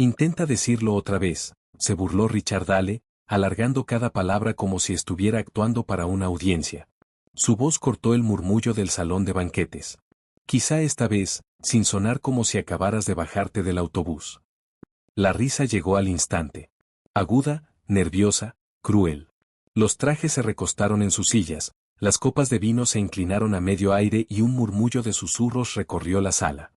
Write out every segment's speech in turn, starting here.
Intenta decirlo otra vez, se burló Richard Dale, alargando cada palabra como si estuviera actuando para una audiencia. Su voz cortó el murmullo del salón de banquetes. Quizá esta vez, sin sonar como si acabaras de bajarte del autobús. La risa llegó al instante. Aguda, nerviosa, cruel. Los trajes se recostaron en sus sillas, las copas de vino se inclinaron a medio aire y un murmullo de susurros recorrió la sala.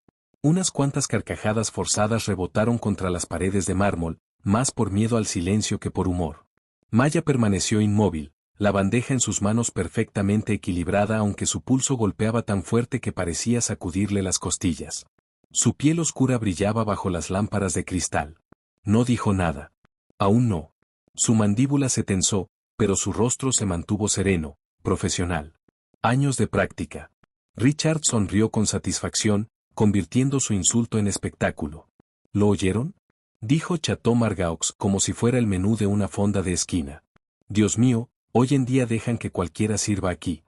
Unas cuantas carcajadas forzadas rebotaron contra las paredes de mármol, más por miedo al silencio que por humor. Maya permaneció inmóvil, la bandeja en sus manos perfectamente equilibrada aunque su pulso golpeaba tan fuerte que parecía sacudirle las costillas. Su piel oscura brillaba bajo las lámparas de cristal. No dijo nada. Aún no. Su mandíbula se tensó, pero su rostro se mantuvo sereno, profesional. Años de práctica. Richard sonrió con satisfacción, convirtiendo su insulto en espectáculo. ¿Lo oyeron?, dijo Chateau Margaux como si fuera el menú de una fonda de esquina. Dios mío, hoy en día dejan que cualquiera sirva aquí.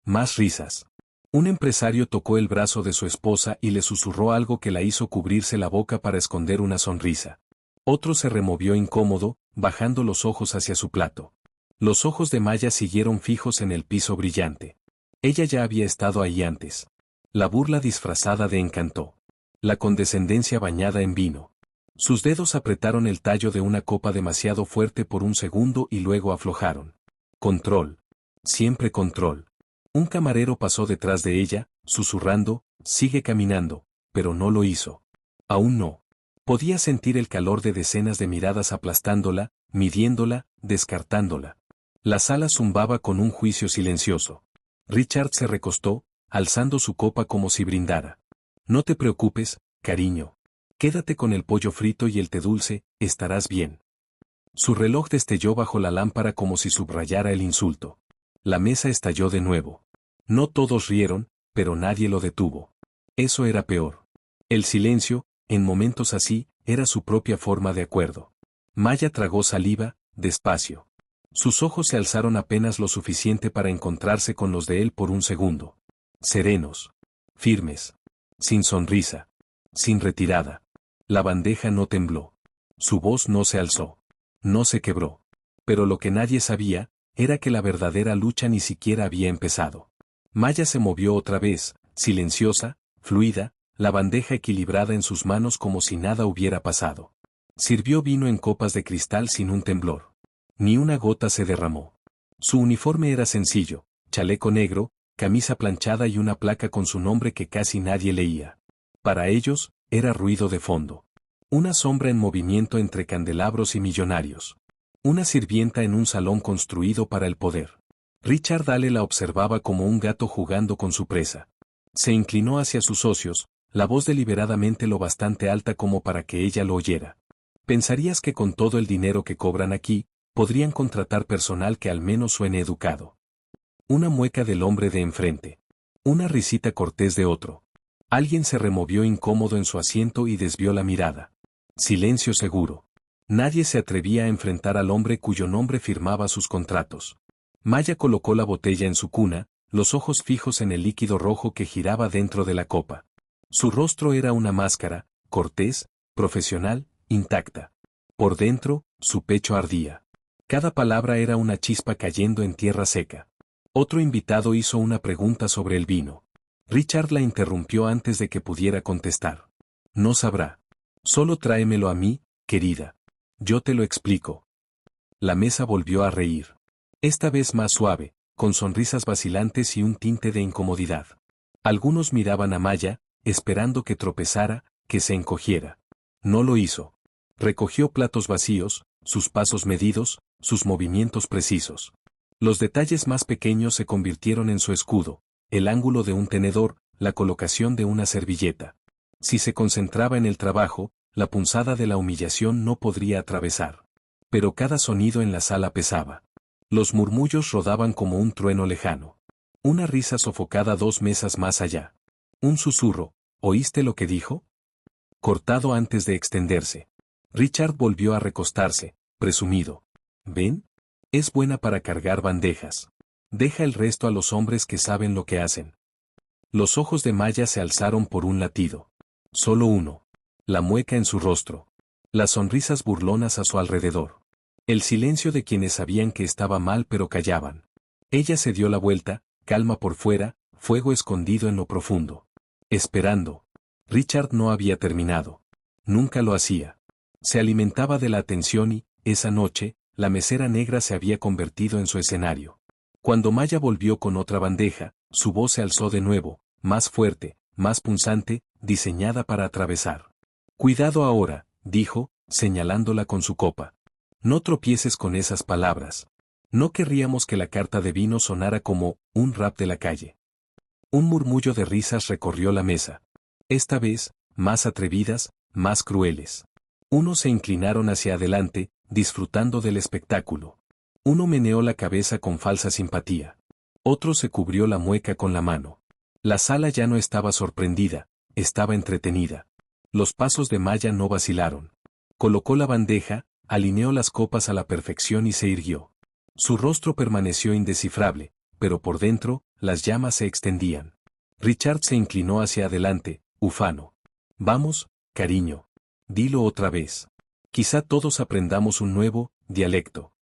Más risas. Un empresario tocó el brazo de su esposa y le susurró algo que la hizo cubrirse la boca para esconder una sonrisa. Otro se removió incómodo, bajando los ojos hacia su plato. Los ojos de Maya siguieron fijos en el piso brillante. Ella ya había estado ahí antes. La burla disfrazada de encanto. La condescendencia bañada en vino. Sus dedos apretaron el tallo de una copa demasiado fuerte por un segundo y luego aflojaron. Control. Siempre control. Un camarero pasó detrás de ella, susurrando, sigue caminando, pero no lo hizo. Aún no. Podía sentir el calor de decenas de miradas aplastándola, midiéndola, descartándola. La sala zumbaba con un juicio silencioso. Richard se recostó, alzando su copa como si brindara. No te preocupes, cariño. Quédate con el pollo frito y el té dulce, estarás bien. Su reloj destelló bajo la lámpara como si subrayara el insulto. La mesa estalló de nuevo. No todos rieron, pero nadie lo detuvo. Eso era peor. El silencio, en momentos así, era su propia forma de acuerdo. Maya tragó saliva, despacio. Sus ojos se alzaron apenas lo suficiente para encontrarse con los de él por un segundo. Serenos. Firmes. Sin sonrisa. Sin retirada. La bandeja no tembló. Su voz no se alzó. No se quebró. Pero lo que nadie sabía, era que la verdadera lucha ni siquiera había empezado. Maya se movió otra vez, silenciosa, fluida, la bandeja equilibrada en sus manos como si nada hubiera pasado. Sirvió vino en copas de cristal sin un temblor. Ni una gota se derramó. Su uniforme era sencillo, chaleco negro, camisa planchada y una placa con su nombre que casi nadie leía. Para ellos, era ruido de fondo. Una sombra en movimiento entre candelabros y millonarios. Una sirvienta en un salón construido para el poder. Richard Dale la observaba como un gato jugando con su presa. Se inclinó hacia sus socios, la voz deliberadamente lo bastante alta como para que ella lo oyera. Pensarías que con todo el dinero que cobran aquí, podrían contratar personal que al menos suene educado. Una mueca del hombre de enfrente. Una risita cortés de otro. Alguien se removió incómodo en su asiento y desvió la mirada. Silencio seguro. Nadie se atrevía a enfrentar al hombre cuyo nombre firmaba sus contratos. Maya colocó la botella en su cuna, los ojos fijos en el líquido rojo que giraba dentro de la copa. Su rostro era una máscara, cortés, profesional, intacta. Por dentro, su pecho ardía. Cada palabra era una chispa cayendo en tierra seca. Otro invitado hizo una pregunta sobre el vino. Richard la interrumpió antes de que pudiera contestar. No sabrá. Solo tráemelo a mí, querida. Yo te lo explico. La mesa volvió a reír. Esta vez más suave, con sonrisas vacilantes y un tinte de incomodidad. Algunos miraban a Maya, esperando que tropezara, que se encogiera. No lo hizo. Recogió platos vacíos, sus pasos medidos, sus movimientos precisos. Los detalles más pequeños se convirtieron en su escudo, el ángulo de un tenedor, la colocación de una servilleta. Si se concentraba en el trabajo, la punzada de la humillación no podría atravesar. Pero cada sonido en la sala pesaba. Los murmullos rodaban como un trueno lejano. Una risa sofocada 2 mesas más allá. Un susurro, ¿oíste lo que dijo? Cortado antes de extenderse. Richard volvió a recostarse, presumido. ¿Ven? Es buena para cargar bandejas. Deja el resto a los hombres que saben lo que hacen. Los ojos de Maya se alzaron por un latido. Solo uno. La mueca en su rostro. Las sonrisas burlonas a su alrededor. El silencio de quienes sabían que estaba mal pero callaban. Ella se dio la vuelta, calma por fuera, fuego escondido en lo profundo. Esperando. Richard no había terminado. Nunca lo hacía. Se alimentaba de la atención y, esa noche, la mesera negra se había convertido en su escenario. Cuando Maya volvió con otra bandeja, su voz se alzó de nuevo, más fuerte, más punzante, diseñada para atravesar. Cuidado ahora, dijo, señalándola con su copa. No tropieces con esas palabras. No querríamos que la carta de vino sonara como un rap de la calle. Un murmullo de risas recorrió la mesa. Esta vez, más atrevidas, más crueles. Unos se inclinaron hacia adelante, disfrutando del espectáculo. Uno meneó la cabeza con falsa simpatía. Otro se cubrió la mueca con la mano. La sala ya no estaba sorprendida, estaba entretenida. Los pasos de Maya no vacilaron. Colocó la bandeja, alineó las copas a la perfección y se irguió. Su rostro permaneció indescifrable, pero por dentro, las llamas se extendían. Richard se inclinó hacia adelante, ufano. Vamos, cariño. Dilo otra vez. Quizá todos aprendamos un nuevo dialecto.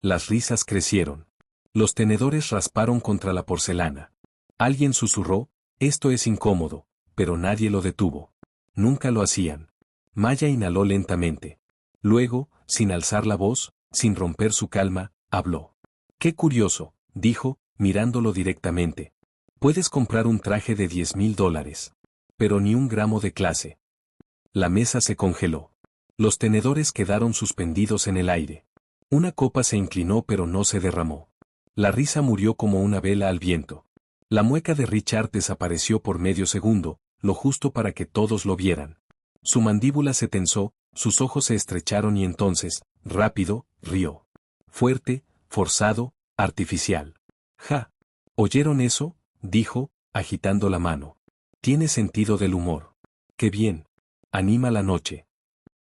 Las risas crecieron. Los tenedores rasparon contra la porcelana. Alguien susurró, esto es incómodo, pero nadie lo detuvo. Nunca lo hacían. Maya inhaló lentamente. Luego, sin alzar la voz, sin romper su calma, habló. Qué curioso, dijo, mirándolo directamente. Puedes comprar un traje de $10,000. Pero ni un gramo de clase. La mesa se congeló. Los tenedores quedaron suspendidos en el aire. Una copa se inclinó pero no se derramó. La risa murió como una vela al viento. La mueca de Richard desapareció por medio segundo, lo justo para que todos lo vieran. Su mandíbula se tensó, sus ojos se estrecharon y entonces, rápido, rió. Fuerte, forzado, artificial. Ja. ¿Oyeron eso? Dijo, agitando la mano. Tiene sentido del humor. Qué bien. Anima la noche.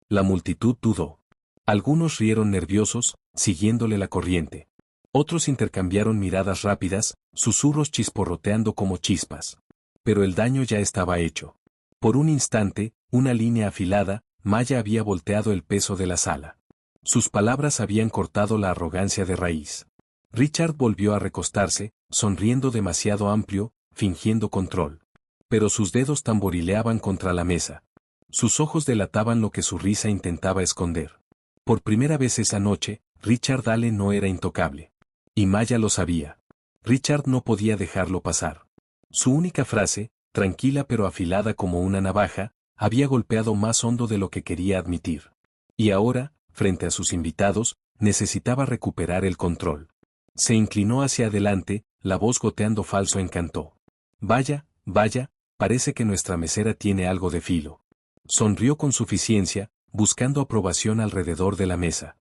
La multitud dudó. Algunos rieron nerviosos, siguiéndole la corriente. Otros intercambiaron miradas rápidas, susurros chisporroteando como chispas. Pero el daño ya estaba hecho. Por un instante, una línea afilada, Maya había volteado el peso de la sala. Sus palabras habían cortado la arrogancia de raíz. Richard volvió a recostarse, sonriendo demasiado amplio, fingiendo control. Pero sus dedos tamborileaban contra la mesa. Sus ojos delataban lo que su risa intentaba esconder. Por primera vez esa noche, Richard Allen no era intocable. Y Maya lo sabía. Richard no podía dejarlo pasar. Su única frase, tranquila pero afilada como una navaja, había golpeado más hondo de lo que quería admitir. Y ahora, frente a sus invitados, necesitaba recuperar el control. Se inclinó hacia adelante, la voz goteando falso encantó. Vaya, vaya, parece que nuestra mesera tiene algo de filo. Sonrió con suficiencia, buscando aprobación alrededor de la mesa.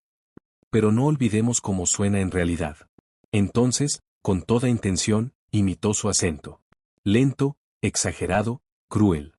Pero no olvidemos cómo suena en realidad. Entonces, con toda intención, imitó su acento. Lento, exagerado, cruel.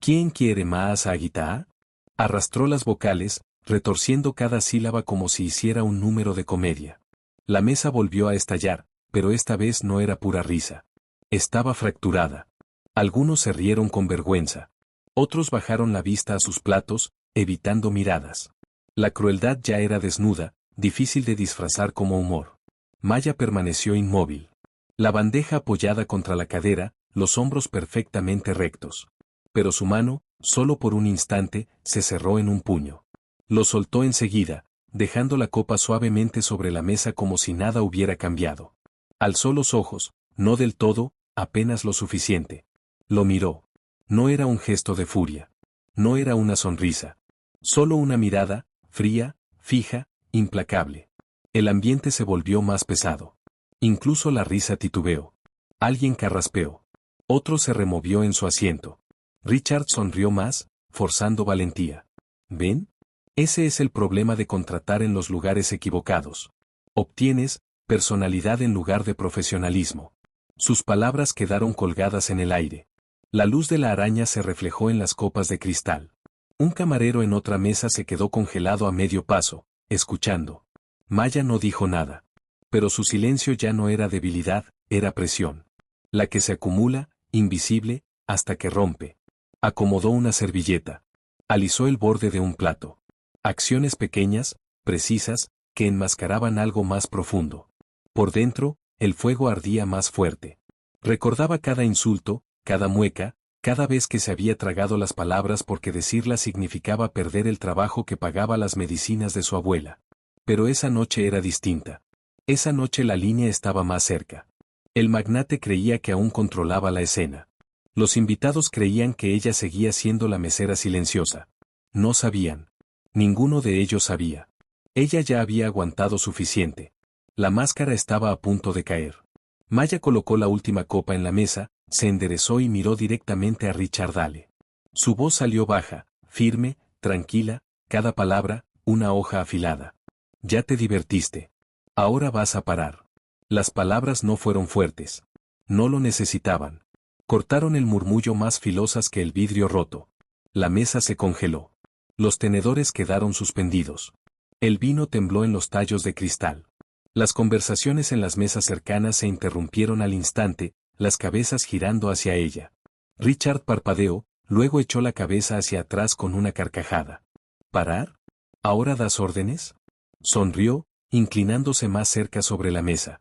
¿Quién quiere más agita? Arrastró las vocales, retorciendo cada sílaba como si hiciera un número de comedia. La mesa volvió a estallar, pero esta vez no era pura risa. Estaba fracturada. Algunos se rieron con vergüenza. Otros bajaron la vista a sus platos, evitando miradas. La crueldad ya era desnuda, difícil de disfrazar como humor. Maya permaneció inmóvil. La bandeja apoyada contra la cadera, los hombros perfectamente rectos. Pero su mano, solo por un instante, se cerró en un puño. Lo soltó enseguida, dejando la copa suavemente sobre la mesa como si nada hubiera cambiado. Alzó los ojos, no del todo, apenas lo suficiente. Lo miró. No era un gesto de furia. No era una sonrisa. Solo una mirada, fría, fija, implacable. El ambiente se volvió más pesado. Incluso la risa titubeó. Alguien carraspeó. Otro se removió en su asiento. Richard sonrió más, forzando valentía. ¿Ven? Ese es el problema de contratar en los lugares equivocados. Obtienes personalidad en lugar de profesionalismo. Sus palabras quedaron colgadas en el aire. La luz de la araña se reflejó en las copas de cristal. Un camarero en otra mesa se quedó congelado a medio paso, escuchando. Maya no dijo nada. Pero su silencio ya no era debilidad, era presión. La que se acumula, invisible, hasta que rompe. Acomodó una servilleta. Alisó el borde de un plato. Acciones pequeñas, precisas, que enmascaraban algo más profundo. Por dentro, el fuego ardía más fuerte. Recordaba cada insulto, cada mueca, cada vez que se había tragado las palabras porque decirlas significaba perder el trabajo que pagaba las medicinas de su abuela. Pero esa noche era distinta. Esa noche la línea estaba más cerca. El magnate creía que aún controlaba la escena. Los invitados creían que ella seguía siendo la mesera silenciosa. No sabían. Ninguno de ellos sabía. Ella ya había aguantado suficiente. La máscara estaba a punto de caer. Maya colocó la última copa en la mesa, se enderezó y miró directamente a Richard Dale. Su voz salió baja, firme, tranquila, cada palabra, una hoja afilada. Ya te divertiste. Ahora vas a parar. Las palabras no fueron fuertes. No lo necesitaban. Cortaron el murmullo más filosas que el vidrio roto. La mesa se congeló. Los tenedores quedaron suspendidos. El vino tembló en los tallos de cristal. Las conversaciones en las mesas cercanas se interrumpieron al instante, las cabezas girando hacia ella. Richard parpadeó, luego echó la cabeza hacia atrás con una carcajada. ¿Parar? ¿Ahora das órdenes? Sonrió, inclinándose más cerca sobre la mesa.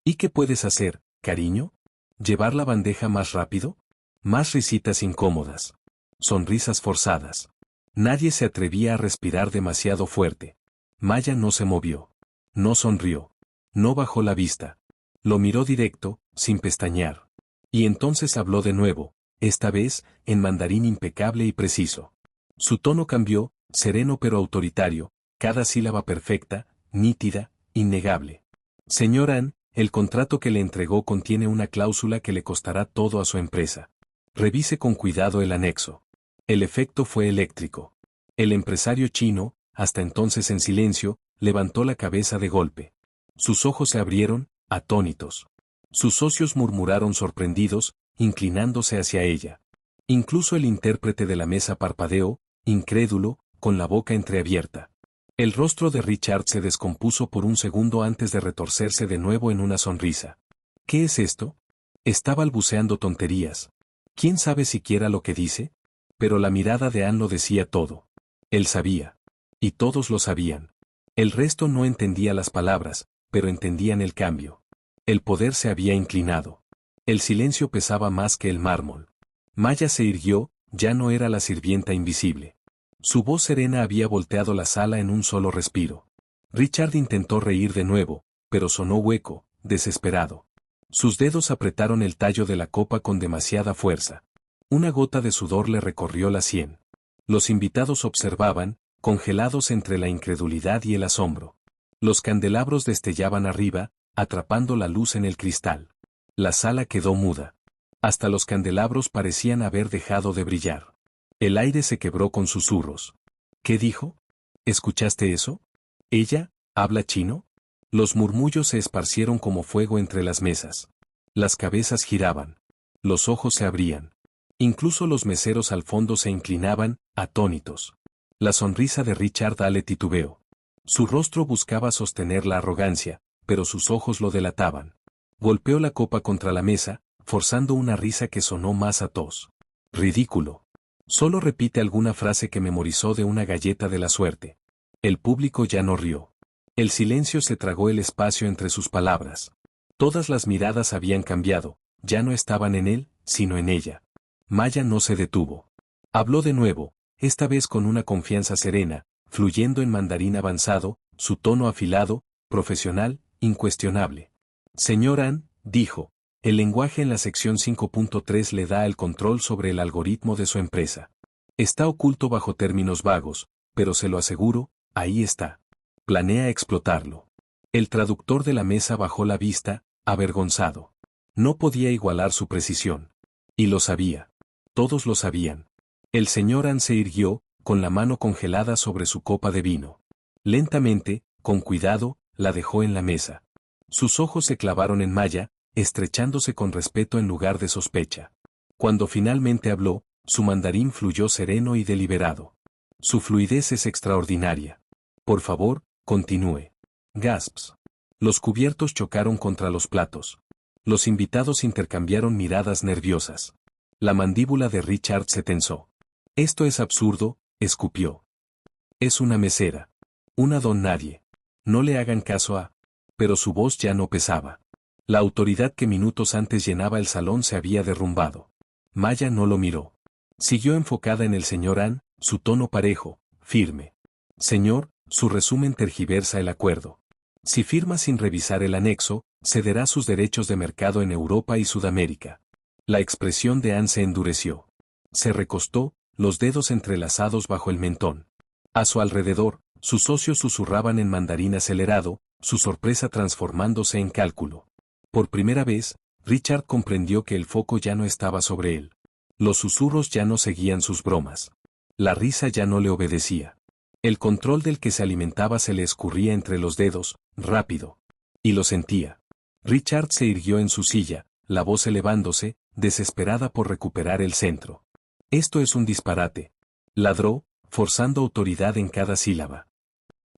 ¿Y qué puedes hacer, cariño? ¿Llevar la bandeja más rápido? Más risitas incómodas. Sonrisas forzadas. Nadie se atrevía a respirar demasiado fuerte. Maya no se movió. No sonrió. No bajó la vista. Lo miró directo, sin pestañear. Y entonces habló de nuevo, esta vez, en mandarín impecable y preciso. Su tono cambió, sereno pero autoritario, cada sílaba perfecta, nítida, innegable. Señor An, el contrato que le entregó contiene una cláusula que le costará todo a su empresa. Revise con cuidado el anexo. El efecto fue eléctrico. El empresario chino, hasta entonces en silencio, levantó la cabeza de golpe. Sus ojos se abrieron, atónitos. Sus socios murmuraron sorprendidos, inclinándose hacia ella. Incluso el intérprete de la mesa parpadeó, incrédulo, con la boca entreabierta. El rostro de Richard se descompuso por un segundo antes de retorcerse de nuevo en una sonrisa. ¿Qué es esto? Está balbuceando tonterías. ¿Quién sabe siquiera lo que dice? Pero la mirada de Anne lo decía todo. Él sabía. Y todos lo sabían. El resto no entendía las palabras, pero entendían el cambio. El poder se había inclinado. El silencio pesaba más que el mármol. Maya se irguió, ya no era la sirvienta invisible. Su voz serena había volteado la sala en un solo respiro. Richard intentó reír de nuevo, pero sonó hueco, desesperado. Sus dedos apretaron el tallo de la copa con demasiada fuerza. Una gota de sudor le recorrió la sien. Los invitados observaban, congelados entre la incredulidad y el asombro. Los candelabros destellaban arriba, atrapando la luz en el cristal. La sala quedó muda. Hasta los candelabros parecían haber dejado de brillar. El aire se quebró con susurros. ¿Qué dijo? ¿Escuchaste eso? ¿Ella habla chino? Los murmullos se esparcieron como fuego entre las mesas. Las cabezas giraban. Los ojos se abrían. Incluso los meseros al fondo se inclinaban, atónitos. La sonrisa de Richard Dale titubeó. Su rostro buscaba sostener la arrogancia, pero sus ojos lo delataban. Golpeó la copa contra la mesa, forzando una risa que sonó más a tos. Ridículo. Solo repite alguna frase que memorizó de una galleta de la suerte. El público ya no rió. El silencio se tragó el espacio entre sus palabras. Todas las miradas habían cambiado, ya no estaban en él, sino en ella. Maya no se detuvo. Habló de nuevo, esta vez con una confianza serena, fluyendo en mandarín avanzado, su tono afilado, profesional, incuestionable. Señor An, dijo, el lenguaje en la sección 5.3 le da el control sobre el algoritmo de su empresa. Está oculto bajo términos vagos, pero se lo aseguro, ahí está. Planea explotarlo. El traductor de la mesa bajó la vista, avergonzado. No podía igualar su precisión. Y lo sabía. Todos lo sabían. El señor An se irguió, con la mano congelada sobre su copa de vino. Lentamente, con cuidado, la dejó en la mesa. Sus ojos se clavaron en Maya, estrechándose con respeto en lugar de sospecha. Cuando finalmente habló, su mandarín fluyó sereno y deliberado. Su fluidez es extraordinaria. Por favor, continúe. Gasps. Los cubiertos chocaron contra los platos. Los invitados intercambiaron miradas nerviosas. La mandíbula de Richard se tensó. Esto es absurdo, escupió. Es una mesera. Una don nadie. No le hagan caso a... Pero su voz ya no pesaba. La autoridad que minutos antes llenaba el salón se había derrumbado. Maya no lo miró. Siguió enfocada en el señor An, su tono parejo, firme. Señor, su resumen tergiversa el acuerdo. Si firma sin revisar el anexo, cederá sus derechos de mercado en Europa y Sudamérica. La expresión de Anne se endureció. Se recostó, los dedos entrelazados bajo el mentón. A su alrededor, sus socios susurraban en mandarín acelerado, su sorpresa transformándose en cálculo. Por primera vez, Richard comprendió que el foco ya no estaba sobre él. Los susurros ya no seguían sus bromas. La risa ya no le obedecía. El control del que se alimentaba se le escurría entre los dedos, rápido. Y lo sentía. Richard se irguió en su silla, la voz elevándose, desesperada por recuperar el centro. Esto es un disparate. Ladró, forzando autoridad en cada sílaba.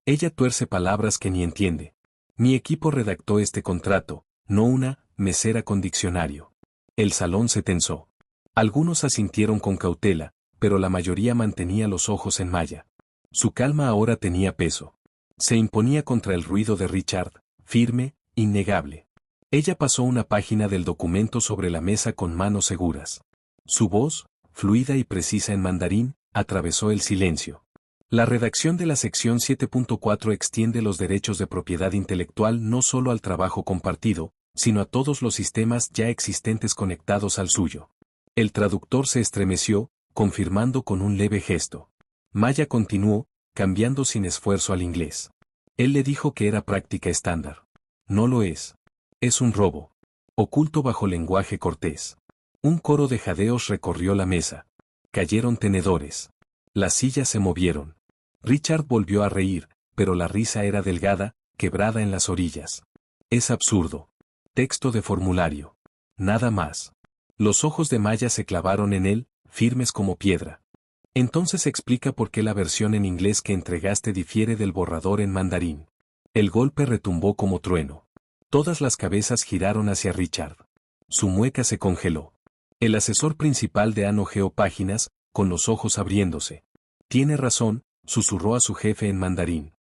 Ella tuerce palabras que ni entiende. Mi equipo redactó este contrato, no una mesera con diccionario. El salón se tensó. Algunos asintieron con cautela, pero la mayoría mantenía los ojos en Maya. Su calma ahora tenía peso. Se imponía contra el ruido de Richard, firme, innegable. Ella pasó una página del documento sobre la mesa con manos seguras. Su voz, fluida y precisa en mandarín, atravesó el silencio. La redacción de la sección 7.4 extiende los derechos de propiedad intelectual no solo al trabajo compartido, sino a todos los sistemas ya existentes conectados al suyo. El traductor se estremeció, confirmando con un leve gesto. Maya continuó, cambiando sin esfuerzo al inglés. Él le dijo que era práctica estándar. No lo es. Es un robo. Oculto bajo lenguaje cortés. Un coro de jadeos recorrió la mesa. Cayeron tenedores. Las sillas se movieron. Richard volvió a reír, pero la risa era delgada, quebrada en las orillas. Es absurdo. Texto de formulario. Nada más. Los ojos de Maya se clavaron en él, firmes como piedra. Entonces explica por qué la versión en inglés que entregaste difiere del borrador en mandarín. El golpe retumbó como trueno. Todas las cabezas giraron hacia Richard. Su mueca se congeló. El asesor principal de Anne hojeó páginas, con los ojos abriéndose. Tiene razón, susurró a su jefe en mandarín.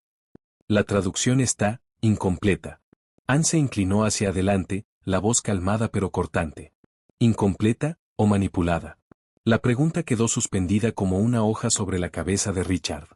La traducción está incompleta. Anne se inclinó hacia adelante, la voz calmada pero cortante. ¿Incompleta o manipulada? La pregunta quedó suspendida como una hoja sobre la cabeza de Richard.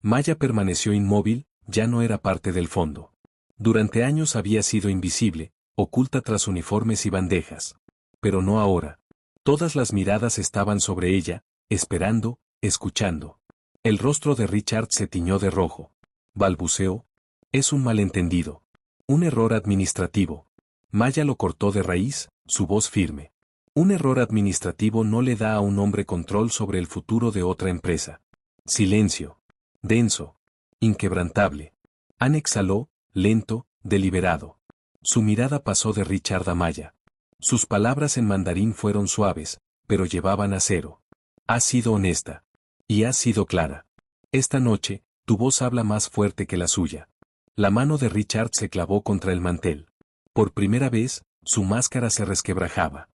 Maya permaneció inmóvil, ya no era parte del fondo. Durante años había sido invisible, oculta tras uniformes y bandejas. Pero no ahora. Todas las miradas estaban sobre ella, esperando, escuchando. El rostro de Richard se tiñó de rojo. Balbuceó. Es un malentendido. Un error administrativo. Maya lo cortó de raíz, su voz firme. Un error administrativo no le da a un hombre control sobre el futuro de otra empresa. Silencio. Denso. Inquebrantable. Anne exhaló, lento, deliberado. Su mirada pasó de Richard a Maya. Sus palabras en mandarín fueron suaves, pero llevaban acero. Has sido honesta. Y has sido clara. Esta noche, tu voz habla más fuerte que la suya. La mano de Richard se clavó contra el mantel. Por primera vez, su máscara se resquebrajaba.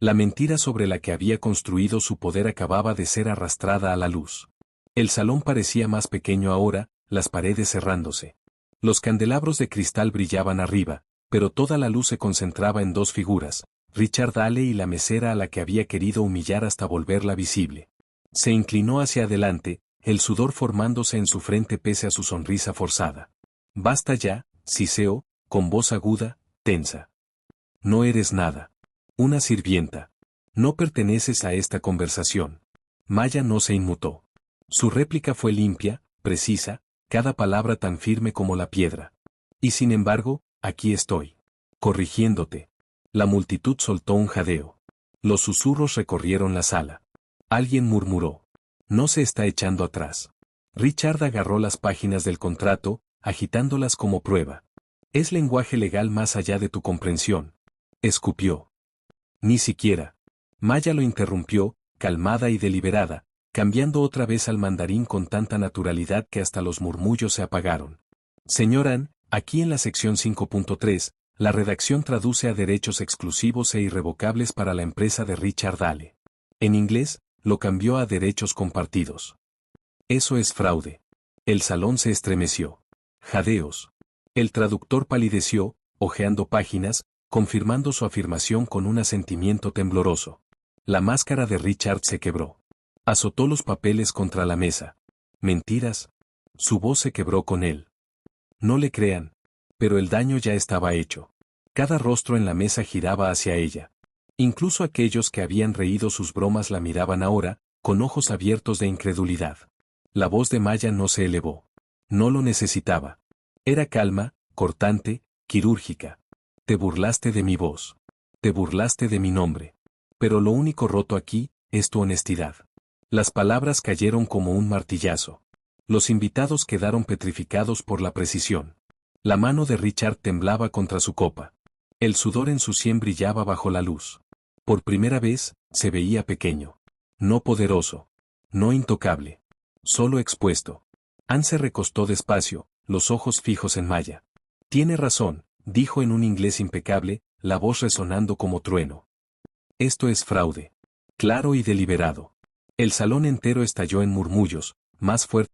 La mentira sobre la que había construido su poder acababa de ser arrastrada a la luz. El salón parecía más pequeño ahora, las paredes cerrándose. Los candelabros de cristal brillaban arriba, pero toda la luz se concentraba en dos figuras, Richard Hale y la mesera a la que había querido humillar hasta volverla visible. Se inclinó hacia adelante, el sudor formándose en su frente pese a su sonrisa forzada. Basta ya, siseó, con voz aguda, tensa. No eres nada. Una sirvienta. No perteneces a esta conversación. Maya no se inmutó. Su réplica fue limpia, precisa, cada palabra tan firme como la piedra. Y sin embargo, aquí estoy. Corrigiéndote. La multitud soltó un jadeo. Los susurros recorrieron la sala. Alguien murmuró. No se está echando atrás. Richard agarró las páginas del contrato, agitándolas como prueba. Es lenguaje legal más allá de tu comprensión. Escupió. Ni siquiera. Maya lo interrumpió, calmada y deliberada, cambiando otra vez al mandarín con tanta naturalidad que hasta los murmullos se apagaron. Señor Anne, aquí en la sección 5.3, la redacción traduce a derechos exclusivos e irrevocables para la empresa de Richard Hale. En inglés, lo cambió a derechos compartidos. Eso es fraude. El salón se estremeció. Jadeos. El traductor palideció, hojeando páginas, confirmando su afirmación con un asentimiento tembloroso. La máscara de Richard se quebró. Azotó los papeles contra la mesa. ¿Mentiras? Su voz se quebró con él. No le crean. Pero el daño ya estaba hecho. Cada rostro en la mesa giraba hacia ella. Incluso aquellos que habían reído sus bromas la miraban ahora, con ojos abiertos de incredulidad. La voz de Maya no se elevó. No lo necesitaba. Era calma, cortante, quirúrgica. Te burlaste de mi voz. Te burlaste de mi nombre. Pero lo único roto aquí es tu honestidad. Las palabras cayeron como un martillazo. Los invitados quedaron petrificados por la precisión. La mano de Richard temblaba contra su copa. El sudor en su sien brillaba bajo la luz. Por primera vez, se veía pequeño. No poderoso. No intocable. Solo expuesto. Anne se recostó despacio, los ojos fijos en Maya. Tiene razón, dijo en un inglés impecable, la voz resonando como trueno. Esto es fraude. Claro y deliberado. El salón entero estalló en murmullos, más fuertes